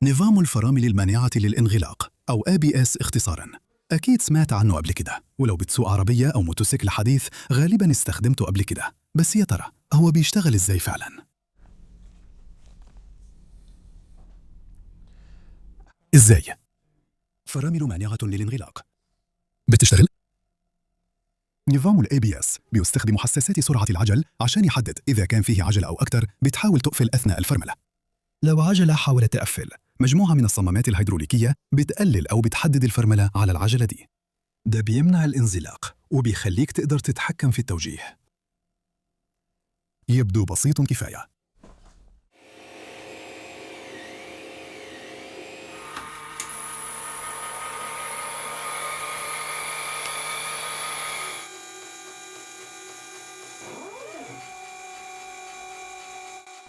نظام الفرامل المانعة للانغلاق أو ABS اختصاراً. أكيد سمعت عنه قبل كده، ولو بتسوق عربية أو موتوسيكل حديث غالباً استخدمته قبل كده. بس يا ترى هو بيشتغل إزاي فعلاً؟ إزاي؟ فرامل مانعة للانغلاق بتشتغل؟ نظام ال ABS بيستخدم حساسات سرعة العجل عشان يحدد إذا كان فيه عجلة أو أكتر بتحاول تقفل أثناء الفرملة. لو عجلة حاولت تقفل، مجموعة من الصمامات الهيدروليكية بتقلل أو بتحدد الفرملة على العجلة دي. ده بيمنع الانزلاق وبيخليك تقدر تتحكم في التوجيه. يبدو بسيط كفاية.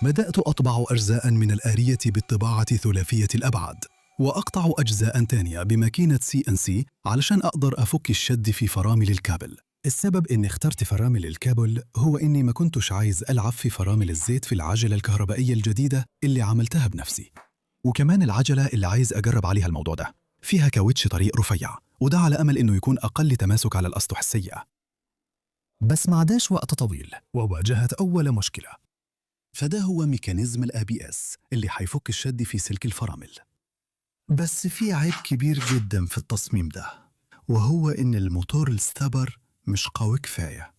بدأت أطبع أجزاء من الآلية بالطباعة ثلاثية الأبعاد، وأقطع أجزاء تانية بماكينة CNC علشان أقدر أفك الشد في فرامل الكابل. السبب إني اخترت فرامل الكابل هو إني ما كنتش عايز ألعب في فرامل الزيت في العجلة الكهربائية الجديدة اللي عملتها بنفسي. وكمان العجلة اللي عايز أجرب عليها الموضوع ده فيها كاوتش طريق رفيع، وده على أمل إنه يكون أقل تماسك على الأسطح السيئة. بس ما عداش وقت طويل وواجهت أول مشكلة، فده هو ميكانيزم ال ABS اللي حيفك الشد في سلك الفرامل. بس في عيب كبير جدا في التصميم ده، وهو إن الموتور الستبر مش قوي كفاية.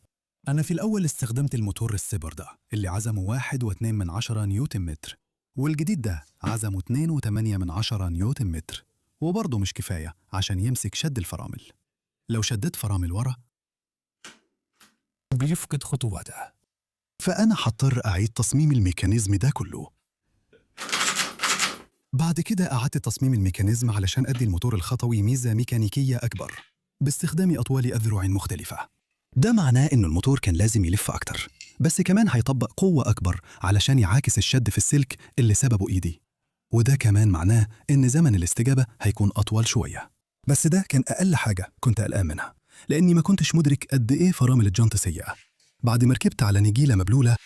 أنا في الأول استخدمت الموتور السبر ده اللي عزمه 1.2 نيوتن متر، والجديد ده عزمه 2.8 نيوتن متر، وبرضه مش كفاية عشان يمسك شد الفرامل. لو شدت فرامل ورا بيفقد خطواته، فأنا حضطر أعيد تصميم الميكانيزم ده كله. بعد كده أعدت تصميم الميكانيزم علشان أدي الموتور الخطوي ميزة ميكانيكية أكبر باستخدام أطوال أذرع مختلفة. ده معناه إنه الموتور كان لازم يلف أكتر، بس كمان هيطبق قوة أكبر علشان يعاكس الشد في السلك اللي سببه إيدي. وده كمان معناه إن زمن الاستجابة هيكون أطول شوية. بس ده كان أقل حاجة كنت قلقان منها، لأني ما كنتش مدرك قد إيه فرامل الجنط سيئة. بعد ما ركبت على نجيلة مبلولة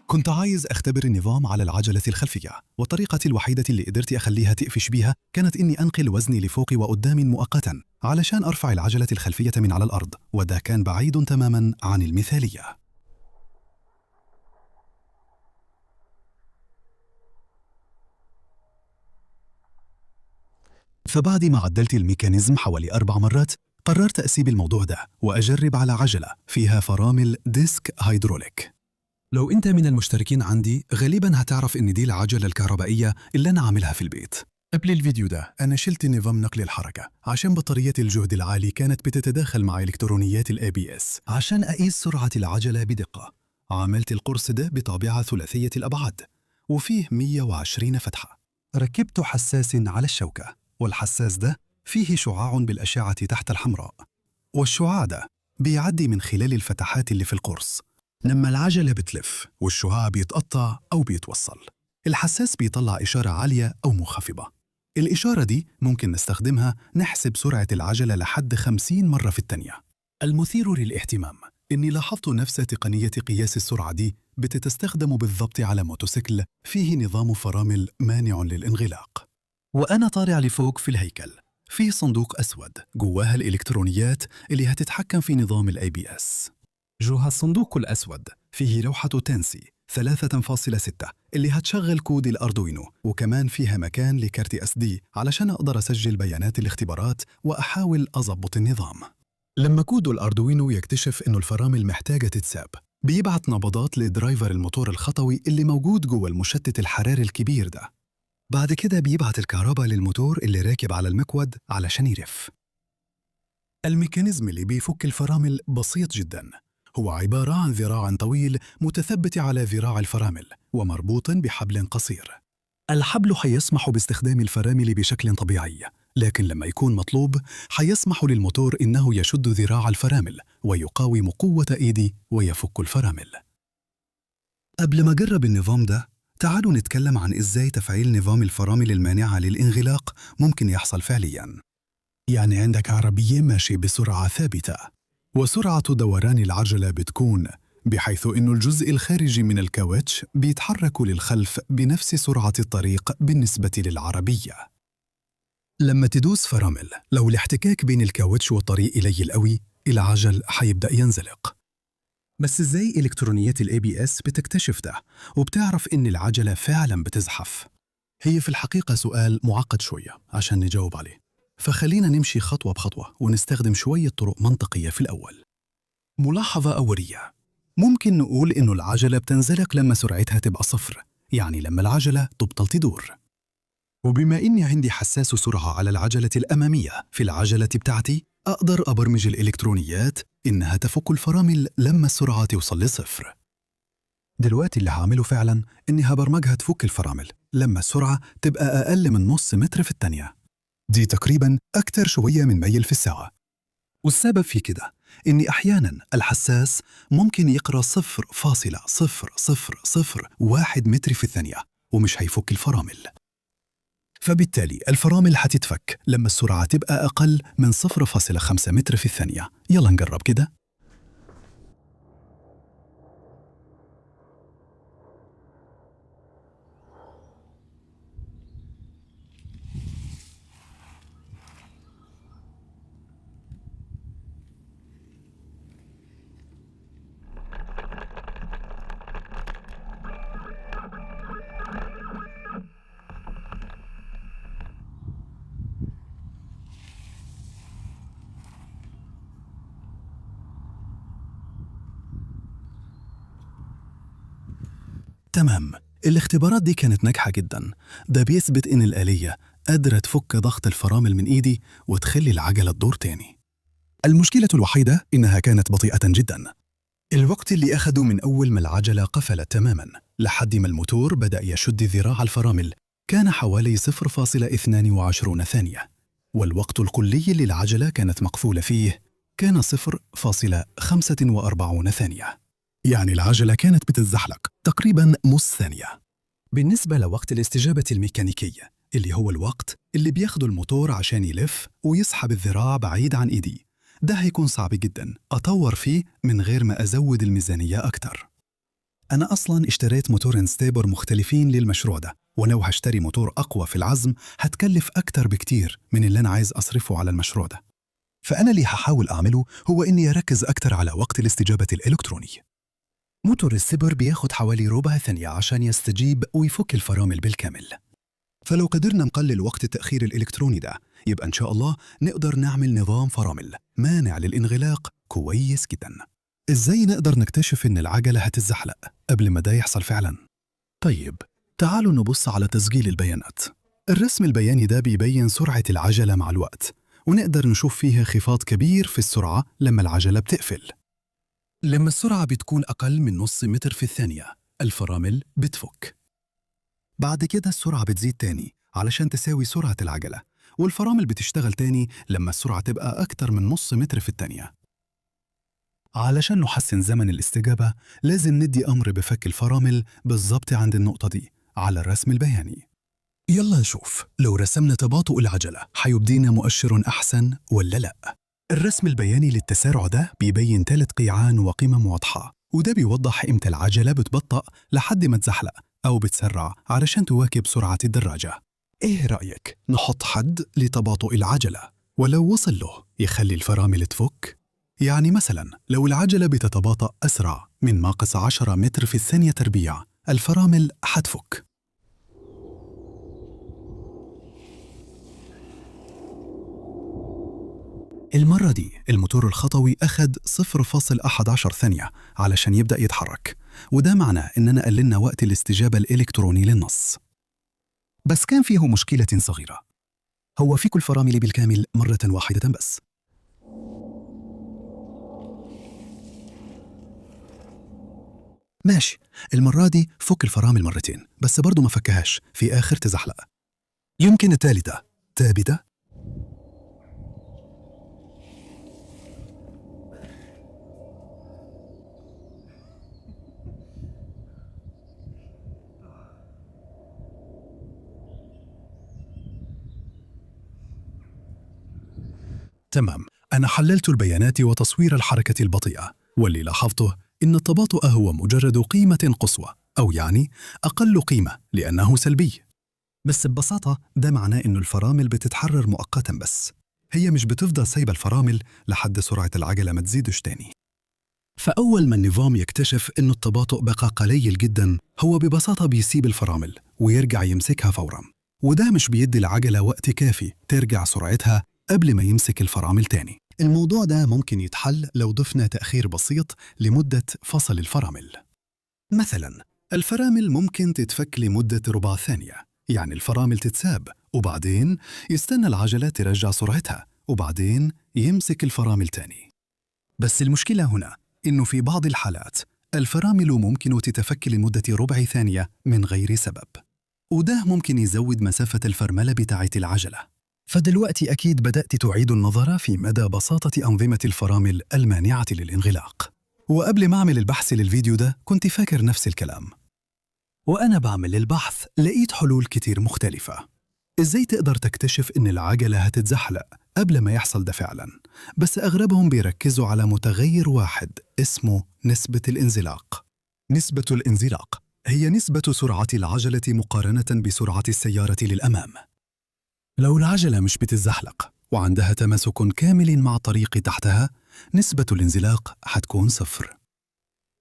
كنت عايز أختبر النظام على العجلة الخلفية، والطريقة الوحيدة اللي قدرت أخليها تقفش بيها كانت إني أنقل وزني لفوق وقدام مؤقتاً علشان أرفع العجلة الخلفية من على الأرض، وده كان بعيد تماماً عن المثالية. فبعد ما عدلت الميكانيزم حوالي 4 مرات قررت أسيب الموضوع ده وأجرب على عجلة فيها فرامل ديسك هيدروليك. لو أنت من المشتركين عندي غالباً هتعرف إن دي العجلة الكهربائية اللي أنا عاملها في البيت. قبل الفيديو ده أنا شلت نظام نقل الحركة عشان بطارية الجهد العالي كانت بتتداخل مع إلكترونيات ال ABS. عشان أقيس سرعة العجلة بدقة عملت القرص ده بطابعة ثلاثية الأبعاد وفيه 120 فتحة. ركبت حساس على الشوكة، والحساس ده فيه شعاع بالأشعة تحت الحمراء، والشعاع ده بيعدي من خلال الفتحات اللي في القرص. لما العجلة بتلف والشعاع بيتقطع أو بيتوصل، الحساس بيطلع إشارة عالية أو منخفضة. الإشارة دي ممكن نستخدمها نحسب سرعة العجلة لحد 50 مرة في الثانية. المثير للاهتمام إني لاحظت نفس تقنية قياس السرعة دي بتستخدم بالضبط على موتوسيكل فيه نظام فرامل مانع للانغلاق. وأنا طالع لفوق في الهيكل فيه صندوق أسود جواها الإلكترونيات اللي هتتحكم في نظام ال ABS. جوه الصندوق الأسود فيه لوحة تنسي 3.6 اللي هتشغل كود الأردوينو، وكمان فيها مكان لكارت SD علشان أقدر أسجل بيانات الاختبارات وأحاول أضبط النظام. لما كود الأردوينو يكتشف إنه الفرامل محتاجة تتساب بيبعت نبضات لدرايفر الموتور الخطوي اللي موجود جوه المشتت الحراري الكبير ده. بعد كده بيبعت الكهرباء للموتور اللي راكب على المقود علشان يرف. الميكانيزم اللي بيفك الفرامل بسيط جداً، هو عبارة عن ذراع طويل متثبت على ذراع الفرامل ومربوط بحبل قصير. الحبل حيسمح باستخدام الفرامل بشكل طبيعي، لكن لما يكون مطلوب حيسمح للموتور إنه يشد ذراع الفرامل ويقاوم قوة إيدي ويفك الفرامل. قبل ما أجرب النظام ده تعالوا نتكلم عن إزاي تفعيل نظام الفرامل المانعة للانغلاق ممكن يحصل فعلياً. يعني عندك عربية ماشي بسرعة ثابتة، وسرعة دوران العجلة بتكون بحيث أن الجزء الخارجي من الكاوتش بيتحرك للخلف بنفس سرعة الطريق بالنسبة للعربية. لما تدوس فرامل، لو الاحتكاك بين الكاوتش والطريق قليل قوي، العجل حيبدأ ينزلق. بس ازاي إلكترونيات ال ABS بتكتشف ده وبتعرف إن العجلة فعلاً بتزحف؟ هي في الحقيقة سؤال معقد شوية عشان نجاوب عليه، فخلينا نمشي خطوة بخطوة ونستخدم شوية طرق منطقية في الأول. ملاحظة أولية، ممكن نقول إنه العجلة بتنزلق لما سرعتها تبقى صفر، يعني لما العجلة تبطل تدور. وبما إني عندي حساس سرعة على العجلة الأمامية في العجلة بتاعتي، أقدر أبرمج الإلكترونيات إنها تفك الفرامل لما السرعة توصل لصفر. دلوقتي اللي هعمله فعلاً إني هبرمجها تفك الفرامل لما السرعة تبقى أقل من نص متر في الثانية، دي تقريباً أكتر شوية من ميل في الساعة. والسبب في كده إني أحياناً الحساس ممكن يقرأ 0.0001 متر في الثانية ومش هيفك الفرامل. فبالتالي الفرامل هتتفك لما السرعة تبقى أقل من 0.5 متر في الثانية. يلا نجرب كده. تمام، الاختبارات دي كانت ناجحة جدا. ده بيثبت إن الآلية قادرة تفك ضغط الفرامل من إيدي وتخلي العجلة تدور تاني. المشكلة الوحيدة إنها كانت بطيئة جدا. الوقت اللي أخده من أول ما العجلة قفلت تماما لحد ما الموتور بدأ يشد ذراع الفرامل كان حوالي 0.22 ثانية، والوقت الكلي اللي العجلة كانت مقفولة فيه كان 0.45 ثانية، يعني العجلة كانت بتتزحلق تقريباً نص ثانية. بالنسبة لوقت الاستجابة الميكانيكية اللي هو الوقت اللي بياخده الموتور عشان يلف ويسحب الذراع بعيد عن إيدي، ده هيكون صعب جداً أطور فيه من غير ما أزود الميزانية أكتر. أنا أصلاً اشتريت موتورين ستيبر مختلفين للمشروع ده، ولو هشتري موتور أقوى في العزم هتكلف أكتر بكتير من اللي أنا عايز أصرفه على المشروع ده. فأنا اللي هحاول أعمله هو إني أركز أكتر على وقت الاستجابة الإلكتروني. موتور السبر بياخد حوالي ربع ثانية عشان يستجيب ويفك الفرامل بالكامل. فلو قدرنا نقلل وقت التأخير الإلكتروني ده، يبقى إن شاء الله نقدر نعمل نظام فرامل مانع للانغلاق كويس جدا. إزاي نقدر نكتشف إن العجلة هتتزحلق قبل ما ده يحصل فعلا؟ طيب، تعالوا نبص على تسجيل البيانات. الرسم البياني ده بيبين سرعة العجلة مع الوقت، ونقدر نشوف فيها انخفاض كبير في السرعة لما العجلة بتقفل. لما السرعة بتكون أقل من نص متر في الثانية، الفرامل بتفك. بعد كده السرعة بتزيد تاني علشان تساوي سرعة العجلة، والفرامل بتشتغل تاني لما السرعة تبقى أكتر من نص متر في الثانية. علشان نحسن زمن الاستجابة لازم ندي أمر بفك الفرامل بالظبط عند النقطة دي على الرسم البياني. يلا نشوف لو رسمنا تباطؤ العجلة هيبدينا مؤشر أحسن ولا لأ. الرسم البياني للتسارع ده بيبين 3 قيعان وقمم واضحة، وده بيوضح إمتى العجلة بتبطأ لحد ما تزحلق أو بتسرع علشان تواكب سرعة الدراجة. إيه رأيك نحط حد لتباطؤ العجلة ولو وصل له يخلي الفرامل تفك؟ يعني مثلا لو العجلة بتتباطأ أسرع من ناقص 10 متر في الثانية تربيع، الفرامل حتفك. المرة دي الموتور الخطوي أخد 0.11 ثانية علشان يبدأ يتحرك، وده معناه إننا قللنا وقت الاستجابة الإلكتروني للنص. بس كان فيه مشكلة صغيرة، هو فك الفرامل بالكامل مرة واحدة بس. ماشي، المرة دي فك الفرامل مرتين بس برضو ما فكهاش في آخر تزحلق. يمكن الثالثة ثابتة. تمام، أنا حللت البيانات وتصوير الحركة البطيئة، واللي لاحظته إن التباطؤ هو مجرد قيمة قصوى، أو يعني أقل قيمة لأنه سلبي. بس ببساطة ده معناه إنه الفرامل بتتحرر مؤقتاً بس، هي مش بتفضل سايبة الفرامل لحد سرعة العجلة ما تزيدش تاني. فأول ما النظام يكتشف إنه التباطؤ بقى قليل جداً، هو ببساطة بيسيب الفرامل ويرجع يمسكها فوراً، وده مش بيدي العجلة وقت كافي ترجع سرعتها قبل ما يمسك الفرامل تاني. الموضوع ده ممكن يتحل لو ضفنا تأخير بسيط لمدة فصل الفرامل. مثلاً الفرامل ممكن تتفك لمدة ربع ثانية، يعني الفرامل تتساب وبعدين يستنى العجلة ترجع سرعتها وبعدين يمسك الفرامل تاني. بس المشكلة هنا إنه في بعض الحالات الفرامل ممكن تتفك لمدة ربع ثانية من غير سبب، وده ممكن يزود مسافة الفرملة بتاعت العجلة. فدلوقتي أكيد بدأت تعيد النظر في مدى بساطة أنظمة الفرامل المانعة للانغلاق. وقبل ما أعمل البحث للفيديو ده كنت فاكر نفس الكلام، وأنا بعمل البحث لقيت حلول كتير مختلفة. إزاي تقدر تكتشف إن العجلة هتتزحلق قبل ما يحصل ده فعلاً؟ بس أغلبهم بيركزوا على متغير واحد اسمه نسبة الانزلاق. نسبة الانزلاق هي نسبة سرعة العجلة مقارنة بسرعة السيارة للأمام. لو العجلة مش بتتزحلق وعندها تماسك كامل مع الطريق تحتها، نسبة الانزلاق هتكون صفر.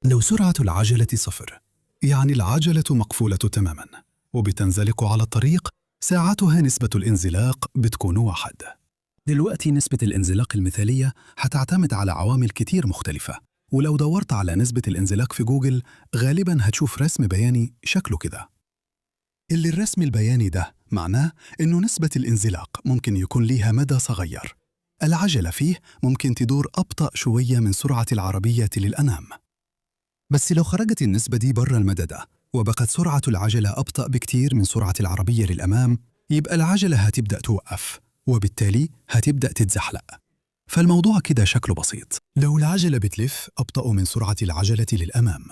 لو سرعة العجلة صفر، يعني العجلة مقفولة تماماً وبتنزلق على الطريق، ساعتها نسبة الانزلاق بتكون 1. دلوقتي نسبة الانزلاق المثالية هتعتمد على عوامل كتير مختلفة، ولو دورت على نسبة الانزلاق في جوجل غالباً هتشوف رسم بياني شكله كده. اللي الرسم البياني ده معناه إنه نسبة الانزلاق ممكن يكون ليها مدى صغير. العجلة فيه ممكن تدور أبطأ شوية من سرعة العربية للأمام. بس لو خرجت النسبة دي برا المدى ده وبقت سرعة العجلة أبطأ بكتير من سرعة العربية للأمام، يبقى العجلة هتبدأ توقف وبالتالي هتبدأ تتزحلق. فالموضوع كده شكله بسيط. لو العجلة بتلف أبطأ من سرعة العجلة للأمام،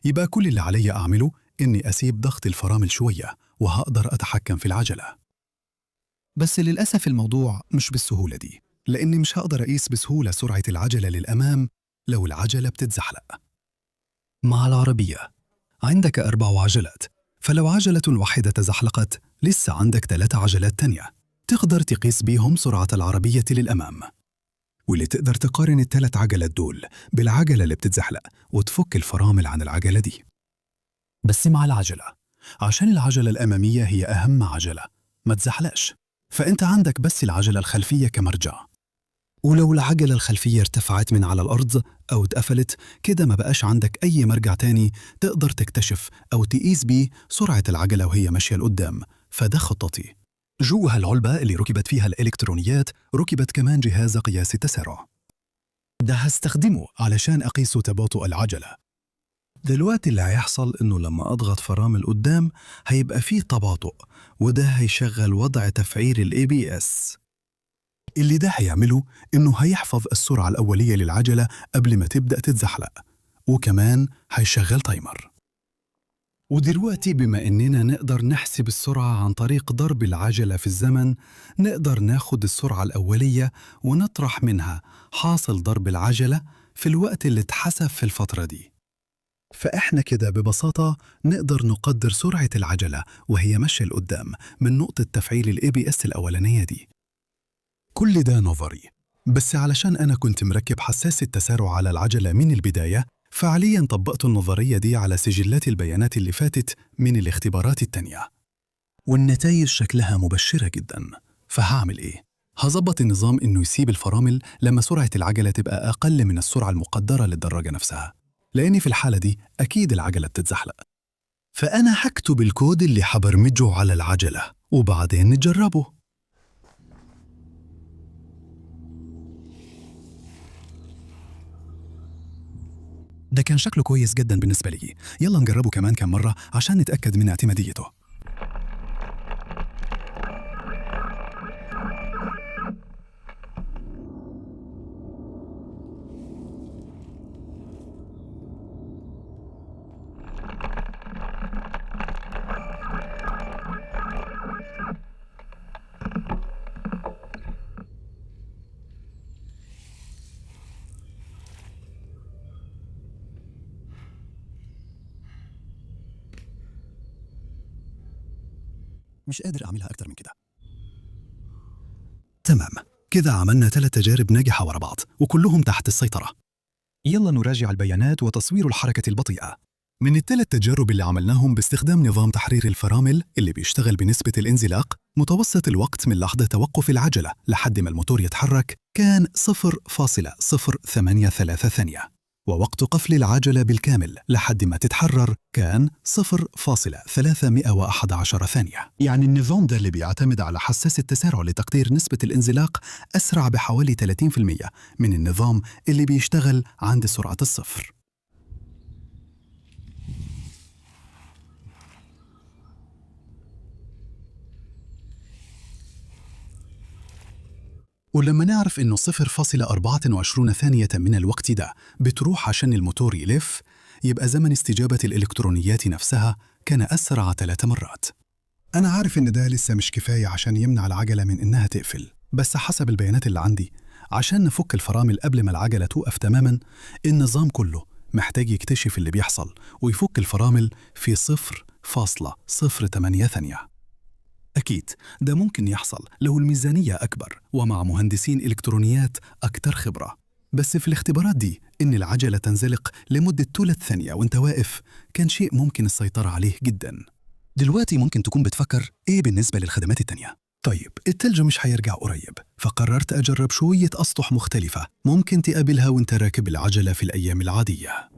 يبقى كل اللي علي أعمله إني أسيب ضغط الفرامل شوية وهقدر أتحكم في العجلة. بس للأسف الموضوع مش بالسهولة دي، لأني مش هقدر أقيس بسهولة سرعة العجلة للأمام لو العجلة بتتزحلق. مع العربية عندك 4 عجلات، فلو عجلة واحدة تزحلقت لسه عندك 3 عجلات تانية تقدر تقيس بيهم سرعة العربية للأمام، واللي تقدر تقارن ال3 عجلات دول بالعجلة اللي بتتزحلق وتفك الفرامل عن العجلة دي. بس مع العجلة، عشان العجلة الأمامية هي أهم عجلة ما تزحلقش، فأنت عندك بس العجلة الخلفية كمرجع، ولو العجلة الخلفية ارتفعت من على الأرض أو اتقفلت كده ما بقاش عندك أي مرجع تاني تقدر تكتشف أو تقيس بيه سرعة العجلة وهي ماشية لقدام. فده خطتي. جوه العلبة اللي ركبت فيها الإلكترونيات ركبت كمان جهاز قياس التسارع، ده هستخدمه علشان أقيس تباطؤ العجلة. دلوقتي اللي هيحصل إنه لما أضغط فرامل قدام هيبقى فيه تباطؤ، وده هيشغل وضع تفعيل ال ABS. اللي ده هيعمله إنه هيحفظ السرعة الأولية للعجلة قبل ما تبدأ تتزحلق، وكمان هيشغل تايمر. ودلوقتي بما إننا نقدر نحسب السرعة عن طريق ضرب العجلة في الزمن، نقدر ناخد السرعة الأولية ونطرح منها حاصل ضرب العجلة في الوقت اللي اتحسب في الفترة دي. فإحنا كده ببساطة نقدر نقدر سرعة العجلة وهي ماشية لقدام من نقطة تفعيل ال ABS الأولانية دي. كل ده نظري، بس علشان أنا كنت مركب حساس التسارع على العجلة من البداية، فعلياً طبقت النظرية دي على سجلات البيانات اللي فاتت من الاختبارات التانية، والنتائج شكلها مبشرة جداً. فهعمل إيه؟ هظبط النظام إنه يسيب الفرامل لما سرعة العجلة تبقى أقل من السرعة المقدرة للدراجة نفسها، لأن في الحالة دي أكيد العجلة بتتزحلق. فأنا هكتب الكود اللي حبرمجه على العجلة وبعدين نجربه. ده كان شكله كويس جدا بالنسبة لي، يلا نجربه كمان كم مرة عشان نتأكد من اعتماديته. مش قادر أعملها أكتر من كده. تمام، كذا عملنا 3 تجارب ناجحة ورا بعض وكلهم تحت السيطرة. يلا نراجع البيانات وتصوير الحركة البطيئة. من ال3 تجارب اللي عملناهم باستخدام نظام تحرير الفرامل اللي بيشتغل بنسبة الانزلاق، متوسط الوقت من لحظة توقف العجلة لحد ما الموتور يتحرك كان 0.083 ثانية، ووقت قفل العجلة بالكامل لحد ما تتحرر كان 0.311 ثانية. يعني النظام ده اللي بيعتمد على حساس التسارع لتقدير نسبة الانزلاق أسرع بحوالي 30% من النظام اللي بيشتغل عند سرعة الصفر. ولما نعرف إنه 0.24 ثانية من الوقت ده بتروح عشان الموتور يلف، يبقى زمن استجابة الإلكترونيات نفسها كان أسرع 3 مرات. أنا عارف إن ده لسه مش كفاية عشان يمنع العجلة من إنها تقفل، بس حسب البيانات اللي عندي عشان نفك الفرامل قبل ما العجلة توقف تماماً، النظام كله محتاج يكتشف اللي بيحصل ويفك الفرامل في 0.08 ثانية. أكيد ده ممكن يحصل لو الميزانية أكبر ومع مهندسين إلكترونيات أكتر خبرة، بس في الاختبارات دي إن العجلة تنزلق لمدة 3 ثانية وانت واقف كان شيء ممكن السيطرة عليه جدا. دلوقتي ممكن تكون بتفكر إيه بالنسبة للخدمات التانية؟ طيب التلج مش هيرجع قريب، فقررت أجرب شوية أسطح مختلفة ممكن تقابلها وانت راكب العجلة في الأيام العادية.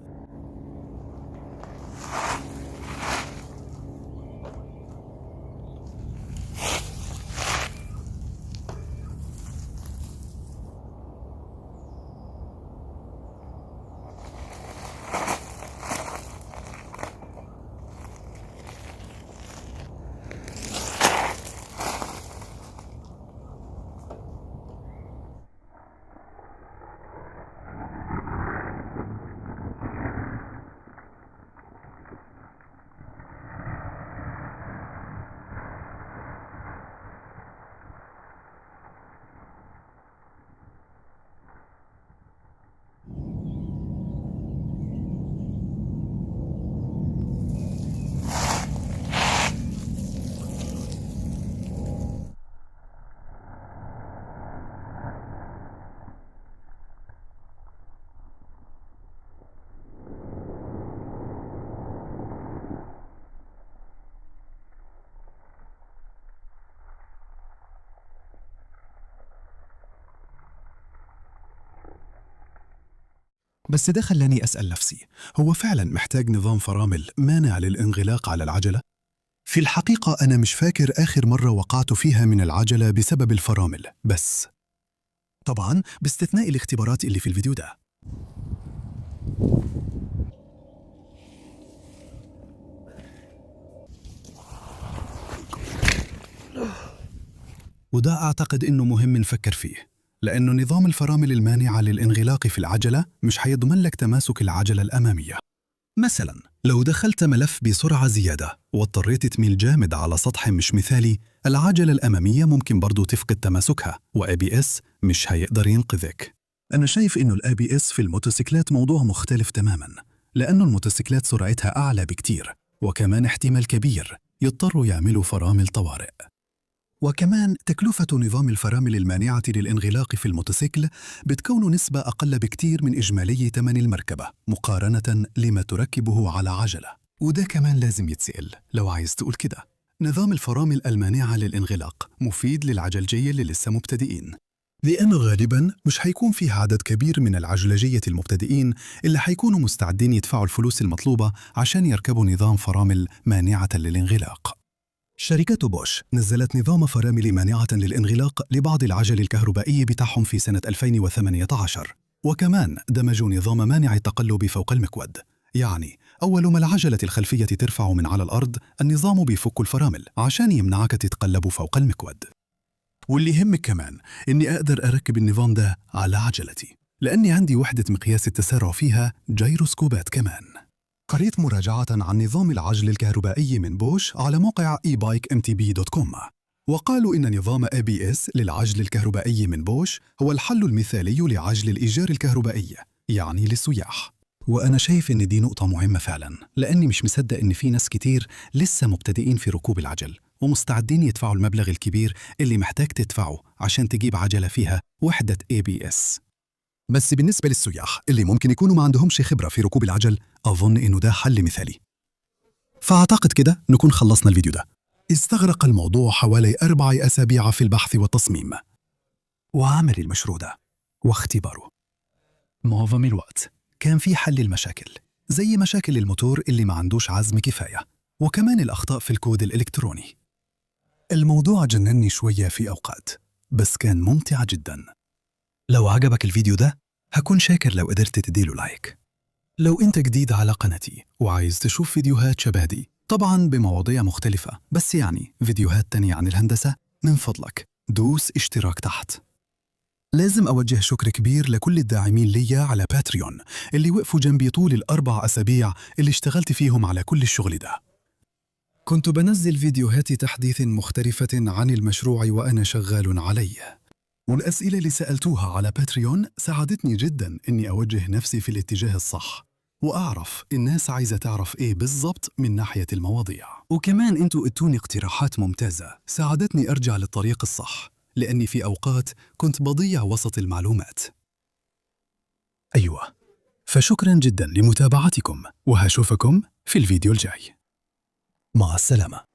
بس ده خلاني أسأل نفسي، هو فعلا محتاج نظام فرامل مانع للانغلاق على العجلة؟ في الحقيقة أنا مش فاكر آخر مرة وقعت فيها من العجلة بسبب الفرامل، بس طبعا باستثناء الاختبارات اللي في الفيديو ده. وده أعتقد إنه مهم نفكر فيه، لأنه نظام الفرامل المانعة للانغلاق في العجلة مش هيضمن لك تماسك العجلة الأمامية. مثلا لو دخلت ملف بسرعة زيادة واضطريت تميل جامد على سطح مش مثالي، العجلة الأمامية ممكن برضو تفقد تماسكها، وABS مش هيقدر ينقذك. أنا شايف إنه الABS في الموتوسيكلات موضوع مختلف تماما، لأنه الموتوسيكلات سرعتها أعلى بكتير، وكمان احتمال كبير يضطروا يعملوا فرامل طوارئ. وكمان تكلفة نظام الفرامل المانعة للانغلاق في الموتوسيكل بتكون نسبة أقل بكتير من إجمالي ثمن المركبة مقارنة لما تركبه على عجلة. وده كمان لازم يتسأل لو عايز تقول كده. نظام الفرامل المانعة للانغلاق مفيد للعجلجية اللي لسه مبتدئين، لأنه غالباً مش هيكون فيه عدد كبير من العجلجية المبتدئين اللي هيكونوا مستعدين يدفعوا الفلوس المطلوبة عشان يركبوا نظام فرامل مانعة للانغلاق. شركة بوش نزلت نظام فرامل مانعة للانغلاق لبعض العجل الكهربائي بتاعهم في سنة 2018، وكمان دمجوا نظام مانع التقلب فوق المكود. يعني أول ما العجلة الخلفية ترفع من على الأرض، النظام بيفك الفرامل عشان يمنعك تتقلب فوق المكود. واللي يهمك كمان إني أقدر أركب النظام ده على عجلتي، لأني عندي وحدة مقياس التسارع فيها جيروسكوبات كمان. قريت مراجعة عن نظام العجل الكهربائي من بوش على موقع ebikemtb.com، وقالوا إن نظام ABS للعجل الكهربائي من بوش هو الحل المثالي لعجل الإيجار الكهربائي، يعني للسياح. وأنا شايف إن دي نقطة مهمة فعلا، لأني مش مصدق إن في ناس كتير لسه مبتدئين في ركوب العجل ومستعدين يدفعوا المبلغ الكبير اللي محتاج تدفعه عشان تجيب عجلة فيها وحدة ABS. بس بالنسبة للسياح اللي ممكن يكونوا ما عندهمش خبرة في ركوب العجل، أظن إنه ده حل مثالي. فأعتقد كده نكون خلصنا الفيديو ده. استغرق الموضوع حوالي 4 أسابيع في البحث والتصميم وعمل المشروع ده واختباره. معظم الوقت كان في حل المشاكل، زي مشاكل الموتور اللي ما عندوش عزم كفاية، وكمان الأخطاء في الكود الإلكتروني. الموضوع جنني شوية في أوقات، بس كان ممتع جدا. لو عجبك الفيديو ده هكون شاكر لو قدرت تديله لايك. لو انت جديد على قناتي وعايز تشوف فيديوهات شبه دي، طبعا بمواضيع مختلفة، بس يعني فيديوهات تانية عن الهندسة، من فضلك دوس اشتراك تحت. لازم أوجه شكر كبير لكل الداعمين ليا على باتريون اللي وقفوا جنبي طول ال4 أسابيع اللي اشتغلت فيهم على كل الشغل ده. كنت بنزل فيديوهات تحديث مختلفة عن المشروع وأنا شغال عليه، والأسئلة اللي سألتوها على باتريون ساعدتني جدا إني أوجه نفسي في الاتجاه الصح، وأعرف الناس عايزة تعرف إيه بالضبط من ناحية المواضيع. وكمان أنتوا ادتوني اقتراحات ممتازة ساعدتني أرجع للطريق الصح، لأني في أوقات كنت بضيع وسط المعلومات. أيوة، فشكرا جدا لمتابعتكم، وهشوفكم في الفيديو الجاي. مع السلامة.